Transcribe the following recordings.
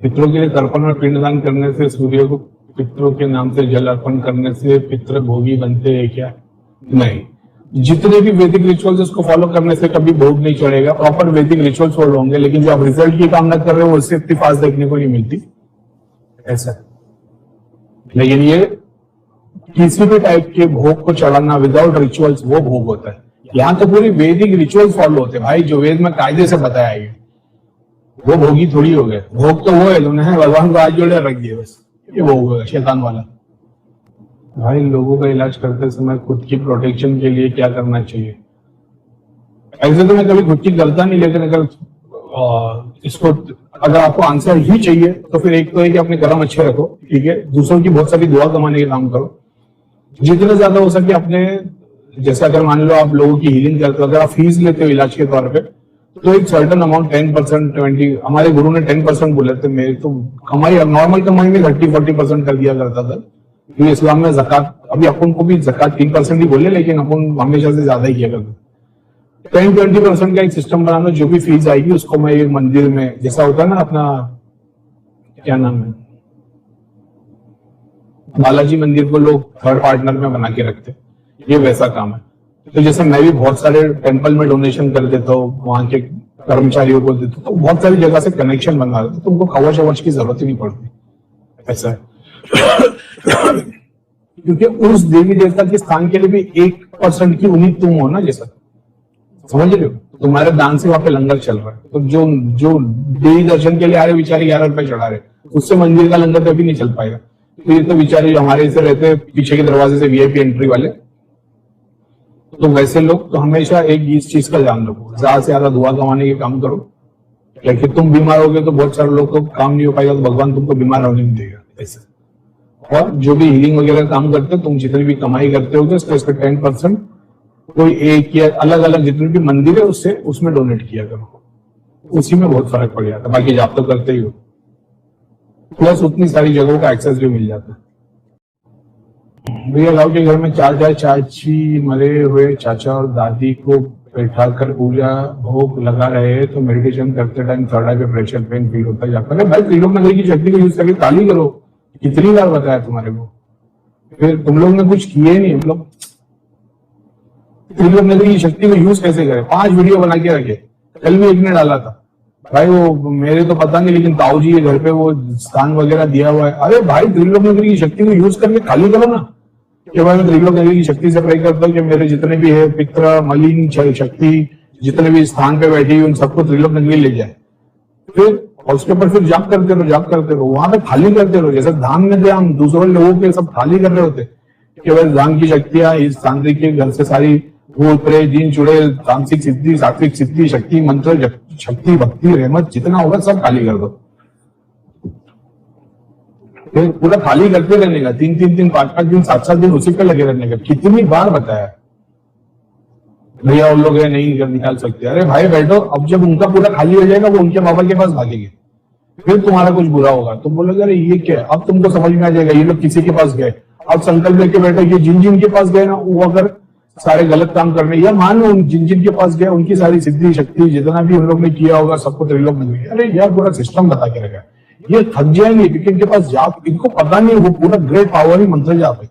पितरों के लिए तर्पण और पिंडदान करने से, सूर्य को पितरों के नाम से जल अर्पण करने से पितृ भोगी बनते हैं क्या? नहीं। जितने भी वैदिक रिचुअल्स उसको फॉलो करने से कभी भोग नहीं चढ़ेगा। प्रॉपर वैदिक रिचुअल्स फॉलो होंगे, लेकिन जो आप रिजल्ट की कामना कर रहे हो उससे इतनी फास्ट देखने को नहीं मिलती ऐसा। लेकिन ये किसी भी टाइप के भोग को चढ़ाना विदाउट रिचुअल्स वो भोग होता है। यहाँ तो पूरी वैदिक रिचुअल्स फॉलो होते हैं भाई, जो वेद में कायदे से बताया है, वो भोगी थोड़ी हो गए। भोग तो वो है तुमने भगवान को हाथ जोड़े रख दिए, बस ये भोग होगा शैतान वाला। भाई लोगों का इलाज करते समय खुद की प्रोटेक्शन के लिए क्या करना चाहिए? ऐसे तो मैं कभी खुद की करता नहीं, लेकिन अगर इसको अगर आपको आंसर ही चाहिए तो फिर एक तो है कि अपने कर्म अच्छे रखो, ठीक है। दूसरों की बहुत सारी दुआ कमाने का काम करो, जितना ज्यादा हो सके अपने। जैसे अगर मान लो आप लोगों की हीलिंग करते हो, अगर आप फीस लेते हो इलाज के तौर पे, तो एक सर्टन अमाउंट 10%, 20, हमारे गुरु ने 10% बोले थे। मेरे तो कमाई, नॉर्मल कमाई में 30-40% कर दिया करता था, क्योंकि इस्लाम में ज़कात, अभी अपन को भी ज़कात 3% ही बोले, लेकिन अपन हमेशा से ज्यादा ही किया करते। 10-20% का एक सिस्टम बनाना, जो भी फीस आएगी उसको मैं एक मंदिर में, जैसा होता है ना अपना क्या नाम है, बालाजी मंदिर को लोग थर्ड पार्टनर में बना के रखते, ये वैसा काम है। तो जैसे मैं भी बहुत सारे टेंपल में डोनेशन कर देता हूँ, वहां के कर्मचारियों को देता हूँ, तो बहुत सारी जगह से कनेक्शन बना देता हूँ, तुमको कवच ववच की जरूरत ही नहीं पड़ती, ऐसा है। क्योंकि उस देवी देवता के स्थान के लिए भी 1% की उम्मीद तुम हो ना, जैसा समझ रहे हो, तुम्हारे दान से वहां पे लंगर चल रहा है। तो जो देवी दर्शन के लिए आ रहे बेचारे 11 रुपए चढ़ा रहे, उससे मंदिर का लंगर कभी नहीं चल पाएगा। तो ये तो बेचारे जो हमारे से रहते हैं पीछे के दरवाजे से वीआईपी एंट्री वाले, तो वैसे लोग तो हमेशा एक इस चीज का ध्यान रखो, ज्यादा से ज्यादा दुआ कमाने के काम करो। लेकिन तुम बीमार होगे तो बहुत सारे लोग को काम नहीं हो पाएगा, तो भगवान तुमको बीमार होने नहीं देगा ऐसे। और जो भी हीलिंग वगैरह काम करते हो, तुम जितनी भी कमाई करते हो उसका 10% कोई एक या अलग अलग जितने भी मंदिर है उससे उसमें डोनेट किया करो, उसी में बहुत फर्क पड़ जाता है। बाकी आप तो करते ही हो, प्लस उतनी सारी जगहों का एक्सेस भी मिल जाता है। भैया गाँव के घर में चाचा चाची मरे हुए चाचा और दादी को बैठाकर पूजा भोग लगा रहे हैं, तो मेडिटेशन करते टाइम थर्ड आई पे प्रेशर पेन फील होता है जाकर। अरे भाई त्रिलोक नगरी की शक्ति को यूज करके ताली करो, कितनी बार बताया तुम्हारे को, फिर तुम लोग ने कुछ किए नहीं। मतलब त्रिलोक नगरी की शक्ति को यूज कैसे करें? 5 वीडियो बना के रखे, कल भी एक ने डाला था भाई, वो मेरे तो पता नहीं, लेकिन ताऊ जी के घर पे वो स्थान वगैरह दिया हुआ है। अरे भाई त्रिलोक नगरी की शक्ति को यूज करके खाली करो ना, कि भाई मैं त्रिलोक नगरी की शक्ति से प्रे करता हूँ कि मेरे जितने भी है पित्र मलिन शक्ति जितने भी स्थान पे बैठी हुई उन सबको त्रिलोक नगरी ले जाए। फिर उसके ऊपर फिर जाप करते रहो, वहां पे खाली करते रहो। जैसे धाम में थे हम, दूसरों लोगों के सब खाली कर रहे होते कि भाई धाम की शक्तियां इस तांत्रिक के घर से सारी भूत प्रेत जिन चुड़ैल तांत्रिक सिद्धि सात्विक सिद्धि शक्ति मंत्र शक्ति भक्ति रहमत जितना होगा सब खाली कर दो। फिर पूरा खाली करते रहने का, 3-3 दिन 5-5 दिन 7-7 दिन उसी पे लगे रहने का। कितनी बार बताया भैया उन लोग नहीं निकाल सकते। अरे भाई बैठो, अब जब उनका पूरा खाली हो जाएगा वो उनके बाबा के पास भागेंगे, फिर तुम्हारा कुछ बुरा होगा, तुम बोलोगे अरे ये क्या है। अब तुमको समझ में आ जाएगा ये लोग किसी के पास गए, अब संकल्प लेके बैठो ये जिन के पास गए ना वो अगर सारे गलत काम करने, या मान लो जिन के पास गए उनकी सारी सिद्धि शक्ति जितना भी उन लोग ने किया होगा सबको त्रिलोक में मिल गया। अरे यार पूरा सिस्टम बता के रखा, ये थक जाएंगे क्योंकि इनके पास जाप, इनको पता नहीं वो पूरा ग्रेट पावर ही मंत्र जाप है।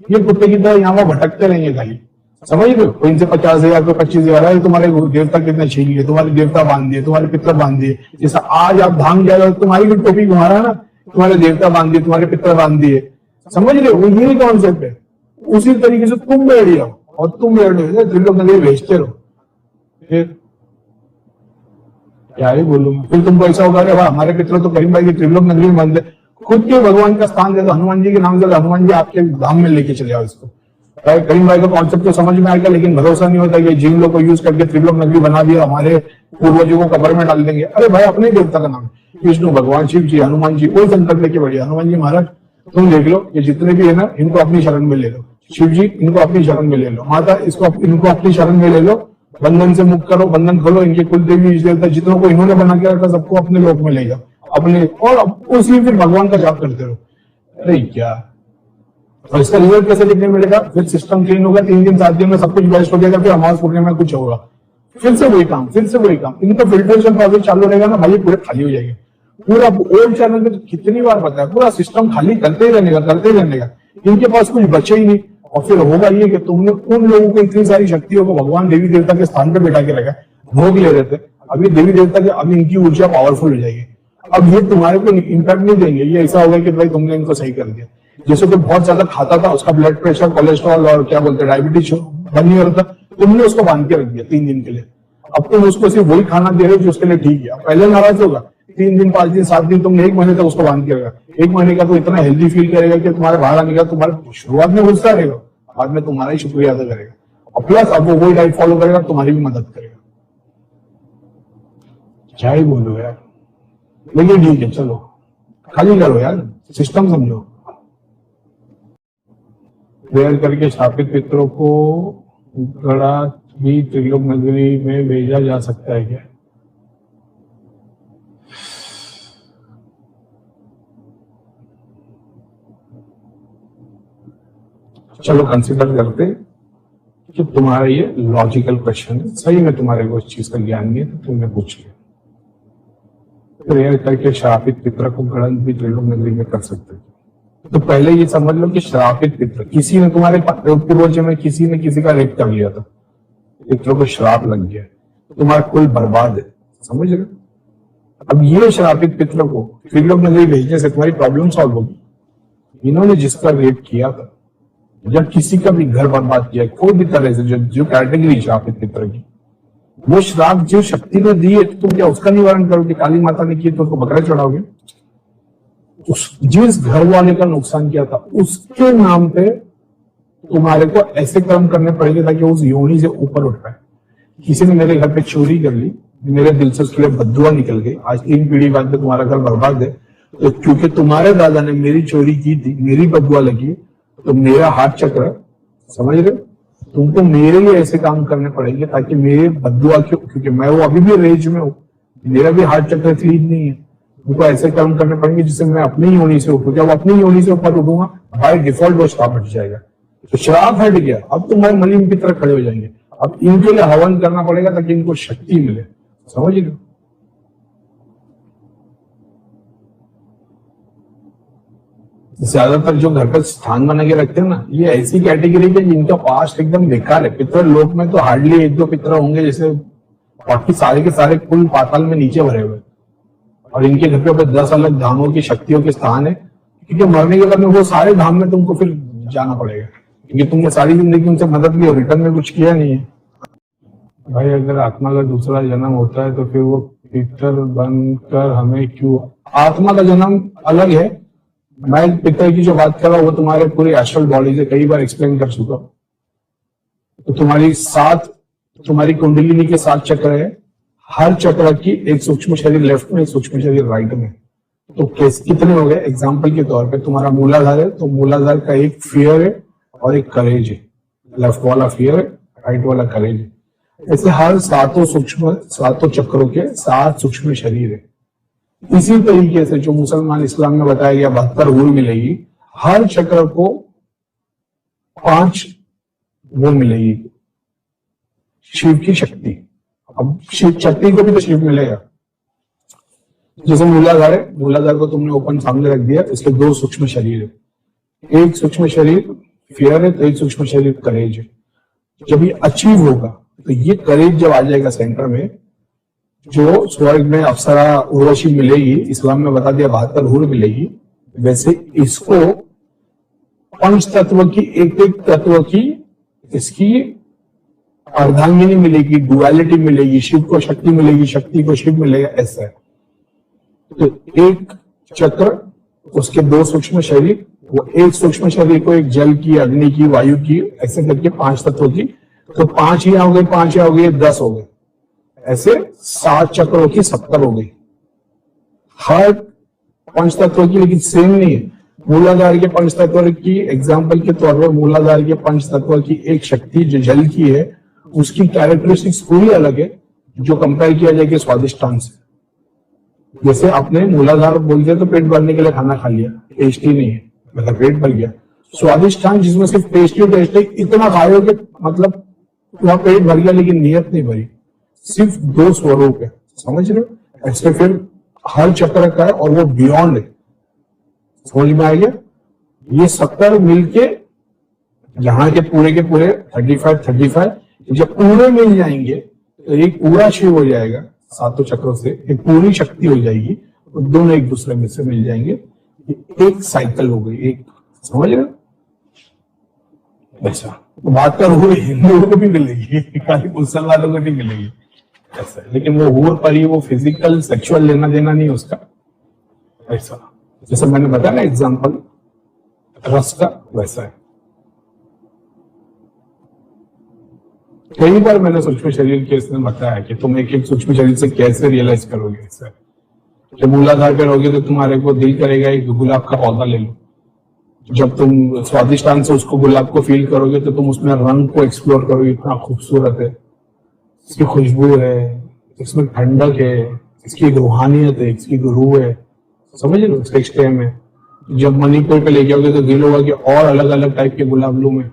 ये कुत्ते की तरह यहाँ भटकते रहेंगे खाली, समझ रहे हो। कोई इनसे 50,000 कोई 25,000 है, तुम्हारे देवता कितने छीन लिए, तुम्हारे देवता बांध दिए, तुम्हारे पितर बांध दिए। जैसा आज आप धाम जा रहे हो तुम्हारी भी टोपी घुमा रहा है ना, तुम्हारे देवता बांध दिए तुम्हारे पितर बांध दिए, समझ रहे हो। यही कॉन्सेप्ट है। उसी तरीके से तुम बैठ जाओ और तुम बैठ जाओ त्रिलोक नगरी भेजते रहो। फिर क्या ही बोलूंगा, फिर तुमको ऐसा होगा कि हमारे पितर तो करीम भाई की त्रिलोक नगरी में बंद है, खुद के भगवान का स्थान दे दो, हनुमान जी के नाम से हनुमान जी आपके धाम में लेके चले जाओ इसको। करीम भाई का कॉन्सेप्ट तो समझ में आएगा, लेकिन भरोसा नहीं होता कि जिन लोग को यूज करके त्रिलोक नगरी बना दिया हमारे पूर्वजों को कब्र में डाल देंगे। अरे भाई अपने देवता का नाम विष्णु भगवान शिव जी हनुमान जी, कोई संकल्प लेके बढ़िया हनुमान जी महाराज तुम देख लो ये जितने भी है ना इनको अपनी शरण में ले लो, शिव जी इनको अपनी शरण में ले लो, माता इसको इनको अपनी शरण में ले लो, बंधन से मुक्त करो, बंधन खोलो, इनके कुल देवी देवता जितनों को इन्होंने बना के रखा सबको अपने लोक में ले जाओ अपने, और उसी फिर भगवान का जाप करते रहो। अरे क्या, और इसका रिजल्ट कैसे देखने मिलेगा? फिर सिस्टम क्लीन होगा, 3 दिन 7 दिन में सब कुछ बेस्ट हो जाएगा, फिर अमावस पूर्णिमा में कुछ होगा, फिर से वही काम, इनका फिल्ट्रेशन प्रोसेस चालू रहेगा ना भाई, पूरे खाली हो जाएंगे। पूरा ओल्ड चैनल में तो कितनी बार बताया, पूरा सिस्टम खाली करते ही रहने का, इनके पास कुछ बचे ही नहीं। और फिर होगा ये कि तुमने उन लोगों को इतनी सारी शक्तियों को भगवान देवी देवता के स्थान पर बैठा के रखा, भोग ले रहे थे। अभी देवी देवता के, अभी इनकी ऊर्जा पावरफुल हो जाएगी। अब ये तुम्हारे को इम्पैक्ट नहीं देंगे। ये ऐसा होगा कि भाई तुमने इनको सही कर दिया। जैसे कोई बहुत ज्यादा खाता था, उसका ब्लड प्रेशर, कोलेस्ट्रॉल और क्या बोलते हैं डायबिटीज बनी हो रहा था, तुमने उसको बांध के रख दिया 3 दिन के लिए। अब तुम उसको सिर्फ वही खाना दे रहे हो जो उसके लिए ठीक है। पहले नाराज होगा, 3 दिन 5 दिन 7 दिन, तुमने 1 महीने तक उसको बांध के रखा। 1 महीने का तो इतना हेल्दी फील करेगा कि तुम्हारे बाहर आने का, तुम्हारे शुरुआत में गुस्सा रहेगा, बाद में तुम्हारा ही शुक्रिया अदा करेगा। और प्लस अब वो वही डाइट फॉलो करेगा, तुम्हारी भी मदद करेगा। क्या ही बोलो यार, लेकिन ठीक है, चलो खाली करो यार, सिस्टम समझो। प्रेयर करके स्थापित पितरों को गड़ा भी त्रिलोक नगरी में भेजा जा सकता है क्या? चलो कंसिडर करते कि तुम्हारा ये लॉजिकल क्वेश्चन है, सही में तुम्हारे को इस चीज का ज्ञान नहीं है तो तुमने पूछ लिया। प्रेयर करके श्रापित पितर को गणन भी त्रिलोक नगरी में कर सकते हो। तो पहले ये समझ लो कि श्रापित पितर, किसी ने तुम्हारे पूर्वज में किसी ने किसी का रेप कर लिया था, पितरों को श्राप लग गया, तुम्हारा कुल बर्बाद है, समझ रहे? अब ये श्रापित पितरों को त्रिलोक नगरी भेजने से तुम्हारी प्रॉब्लम सॉल्व होगी। इन्होंने जिसका रेप किया था या किसी का भी घर बर्बाद किया, कोई भी तरह से जो कैटेगरी श्रापित पितर की, वो श्राप जो शक्ति ने दी है, तो तुम क्या उसका निवारण करोगे? काली माता ने की तो उसको बकरा चढ़ाओगे? जिस घर वाले का नुकसान किया था उसके नाम पे तुम्हारे को ऐसे कर्म करने पड़ेंगे ताकि उस योनि से ऊपर उठ पाए। किसी ने मेरे घर पे चोरी कर ली, मेरे दिल से उसके लिए बद्दुआ निकल गई, आज 3 पीढ़ी बाद में तुम्हारा घर बर्बाद है, तो क्योंकि तुम्हारे दादा ने मेरी चोरी की थी, मेरी बद्दुआ लगी, तो मेरा हाथ चक्र, समझ रहे? तुमको मेरे लिए ऐसे काम करने पड़ेंगे ताकि मेरे बद्दुआ क्योंकि मैं वो अभी भी रेंज में हूँ, मेरा भी हाथ चक्र क्लीन नहीं है, तुमको ऐसे काम करने पड़ेंगे जिससे मैं अपनी योनि से ऊपर, जब अपनी योनि से ऊपर उठूंगा बाय डिफॉल्ट वो श्राप हट जाएगा। तो श्राप हट गया, अब तुम्हारे मलिन पितर खड़े हो जाएंगे। अब इनके लिए हवन करना पड़ेगा ताकि इनको शक्ति मिले, समझ लो। ज्यादातर जो घर पर स्थान बना के रखते हैं ना, ये ऐसी कैटेगरी के जिनका पास्ट एकदम बेकार है। पितर लोक में तो हार्डली 1-2 पितर होंगे, जैसे बाकी सारे के सारे कुल पाताल में नीचे भरे हुए, और इनके घर पे 10 अलग धामों की शक्तियों के स्थान है, क्योंकि मरने के बाद में वो सारे धाम में तुमको फिर जाना पड़ेगा, क्योंकि तुमने सारी जिंदगी उनसे मदद ली और रिटर्न में कुछ किया नहीं है। भाई अगर आत्मा का दूसरा जन्म होता है तो फिर वो पितर बनकर हमें क्यों? आत्मा का जन्म अलग है, मैं पितर की जो बात कर रहा हूँ वो तुम्हारे पूरी एस्ट्रल बॉडी से कई बार एक्सप्लेन कर चुका हूं। तो तुम्हारी कुंडलिनी के 7 चक्र है, हर चक्र की एक सूक्ष्म शरीर लेफ्ट में, एक सूक्ष्म शरीर राइट में। तो कितने हो गए? एग्जाम्पल के तौर पे तुम्हारा मूलाधार है, तो मूलाधार का एक फियर है और एक करेज है, लेफ्ट वाला फियर है, राइट वाला करेज है। ऐसे हर 7 चक्रों के 7 सूक्ष्म शरीर है। इसी तरीके से जो मुसलमान इस्लाम में बताया गया 72 रूह मिलेगी, हर चक्र को 5 वो मिलेगी शिव की शक्ति। अब शिव शक्ति को भी तो शिव मिलेगा। जैसे मूलाधार है, मूलाधार को तुमने ओपन सामने रख दिया, इसके 2 सूक्ष्म शरीर है, एक सूक्ष्म शरीर फियर है तो एक सूक्ष्म शरीर करेज है। जब ये अचीव होगा तो ये करेज जब आ जाएगा सेंटर में, जो स्वर्ग में अप्सरा उर्वशी मिलेगी, इस्लाम में बता दिया 72 हूर मिलेगी, वैसे इसको पंच तत्व की एक तत्व की इसकी अर्धांगिनी मिलेगी, डुअलिटी मिलेगी, शिव को शक्ति मिलेगी, शक्ति को शिव मिलेगा, ऐसा है। तो एक चक्र, उसके 2 सूक्ष्म शरीर, वो एक सूक्ष्म शरीर को एक जल की, अग्नि की, वायु की, ऐसे करके 5 तत्वों की, तो 5 यहाँ हो गए, 5 यहाँ हो गए, 10 हो गए, ऐसे 7 चक्रों की 70 हो गई। हर पंच तत्व की लेकिन सेम नहीं है। मूलाधार के पंच तत्व की एग्जाम्पल के तौर पर मूलाधार के पंच तत्व की एक शक्ति जो जल की है, उसकी कैरेक्टरिस्टिक्स पूरी अलग है, जो कंपेयर किया जाए कि स्वादिष्टान से। जैसे आपने मूलाधार बोल दिया तो पेट भरने के लिए खाना खा लिया, टेस्टी नहीं है, मतलब पेट भर गया। स्वादिष्टान जिसमें सिर्फ टेस्टी टेस्ट है, इतना खाए कि मतलब वहां पेट भर गया लेकिन नियत नहीं भरी, सिर्फ 2 स्वरूप है, समझ रहे हो? ऐसे फिर हर चक्र का है और वो बियॉन्ड है। समझ में आ गया? ये 70 मिलके यहाँ के पूरे 35 जब पूरे मिल जाएंगे तो एक पूरा शिव हो जाएगा, 7 चक्रों से एक पूरी शक्ति हो जाएगी और दोनों एक दूसरे में से मिल जाएंगे। एक साइकिल हो गई, एक। समझ रहे? ऐसा बात कर हुए हिंदुओं को भी मिलेगी, खाली मुसलमानों को नहीं मिलेगी ऐसा। लेकिन वो हूर पर ही वो फिजिकल सेक्सुअल लेना देना नहीं उसका ऐसा। जैसे मैंने बताया ना एग्जांपल रस का, वैसा है। कई बार मैंने सूक्ष्म शरीर के इसमें बताया कि तुम एक एक सूक्ष्म शरीर से कैसे रियलाइज करोगे इससे। जब मूलाधार पे रहोगे तो तुम्हारे को दिल करेगा एक गुलाब का पौधा ले लो। जब तुम स्वादिष्टान से उसको गुलाब को फील करोगे तो तुम उसमें रंग को एक्सप्लोर करोगे, इतना खूबसूरत है, इसकी खुशबू है, इसमें ठंडक है, इसकी रूहानियत है, इसकी रूह है। समझ लो एक्सट्रीम है। जब मणिपुर पे लेके आओगे तो दिल होगा कि और अलग अलग टाइप के गुलाब लूं मैं।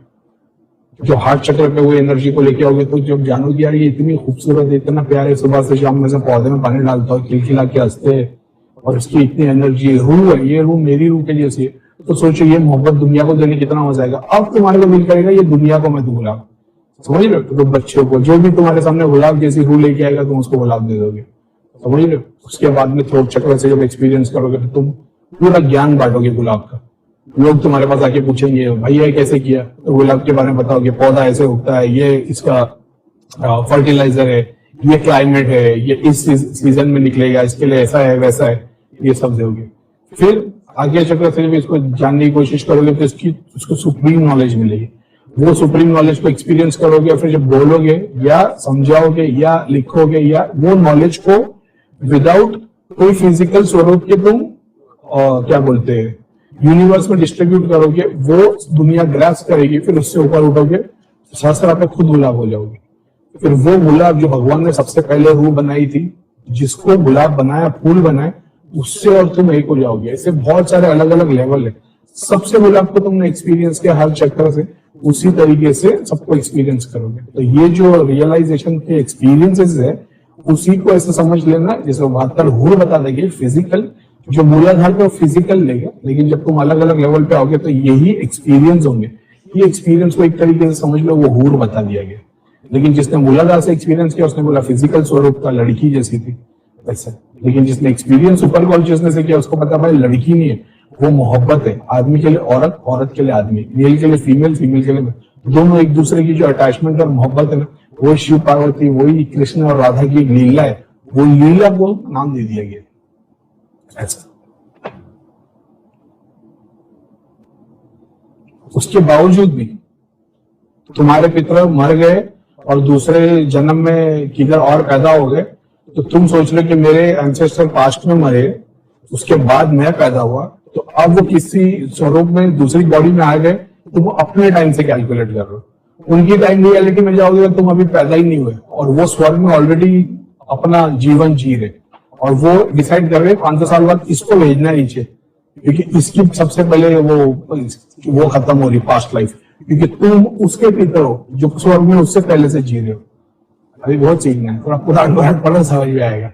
जो हार्ट चक्र पे वो एनर्जी को लेके आओगे तो जब जानोगे यार ये इतनी खूबसूरत है, इतना प्यार है, सुबह से शाम में से पौधे में पानी डालता हूँ, खिलखिला के हंसते हैं और इसकी इतनी एनर्जी, रूह है, ये रूह मेरी रूह के जैसी है। तो सोचो ये मोहब्बत दुनिया को देने कितना मजा आएगा। अब तुम्हारे को दिल करेगा ये दुनिया को मैं दूं गुलाब। समझ रहे हो? तो बच्चों को जो भी तुम्हारे सामने गुलाब जैसी रूह लेके आएगा तुम उसको गुलाब दे दोगे। समझ रहे हो? उसके बाद में थ्रोट चक्र से जब एक्सपीरियंस करोगे तो तुम पूरा ज्ञान बांटोगे गुलाब का। लोग तुम्हारे पास आके पूछेंगे भैया कैसे किया, तो गुलाब के बारे में बताओगे, पौधा ऐसे उगता है, ये इसका फर्टिलाइजर है, ये क्लाइमेट है, ये इस सीजन में निकलेगा, इसके लिए ऐसा है वैसा है, ये सब दोगे। फिर आगे चक्र से जब इसको जानने की कोशिश करोगे तो उसको सुप्रीम नॉलेज मिलेगी। वो सुप्रीम नॉलेज को एक्सपीरियंस करोगे, फिर जब बोलोगे या समझाओगे या लिखोगे या वो नॉलेज को विदाउट कोई फिजिकल स्वरूप के तुम क्या बोलते हैं यूनिवर्स में डिस्ट्रीब्यूट करोगे, वो दुनिया ग्रास करेगी, फिर उससे ऊपर उठोगे, सहस्त्र पे खुद गुलाब हो जाओगे। फिर वो गुलाब जो भगवान ने सबसे पहले रूह बनाई थी, जिसको गुलाब बनाया, फूल बनाए, उससे और तुम एक हो जाओगे। ऐसे बहुत सारे अलग अलग लेवल है। सबसे गुलाब को तुमने एक्सपीरियंस किया हर चक्र से, उसी तरीके से सबको एक्सपीरियंस करोगे। तो ये जो रियलाइजेशन के एक्सपीरियंसेस है उसी को ऐसे समझ लेना, जैसे 72 हूर बता देंगे फिजिकल, जो मूलाधार पे फिजिकल लेगा, लेकिन जब तुम अलग अलग लेवल पे आओगे तो यही एक्सपीरियंस होंगे। ये एक्सपीरियंस को एक तरीके से समझ लो वो हूर बता दिया गया। लेकिन जिसने मूलाधार से एक्सपीरियंस किया उसने बोला फिजिकल स्वरूप का लड़की जैसी थी वैसा। लेकिन जिसने एक्सपीरियंस सुपर कॉन्शियसनेस से किया उसको पता भाई लड़की नहीं है, वो मोहब्बत है। आदमी के लिए औरत, औरत के लिए आदमी, मेल के लिए फीमेल, फीमेल के लिए दोनों एक दूसरे की जो अटैचमेंट और मोहब्बत है ना, वो शिव पार्वती, वही कृष्ण और राधा की एक लीला है। वो लीला को नाम दे दिया गया ऐसा। उसके बावजूद भी तुम्हारे पितर मर गए और दूसरे जन्म में किधर और पैदा हो गए, तो तुम सोच लो कि मेरे एंसेस्टर पास्ट में मरे, उसके बाद मैं पैदा हुआ, तो अब वो किसी स्वरूप में दूसरी बॉडी में आ गए, तुम अपने टाइम से कैलकुलेट कर रहे हो। उनकी टाइम रियलिटी में जाओगे तुम अभी पैदा ही नहीं हुए और वो स्वर्ग में ऑलरेडी अपना जीवन जी रहे, और वो डिसाइड कर रहे 500 साल बाद इसको भेजना नीचे, क्योंकि इसकी सबसे पहले वो खत्म हो रही पास्ट लाइफ, क्योंकि तुम उसके पितर हो जो स्वर्ग में उससे पहले से जी रहे हो। अभी बहुत सीखना है, थोड़ा पुराण पढ़ना समझ में आएगा।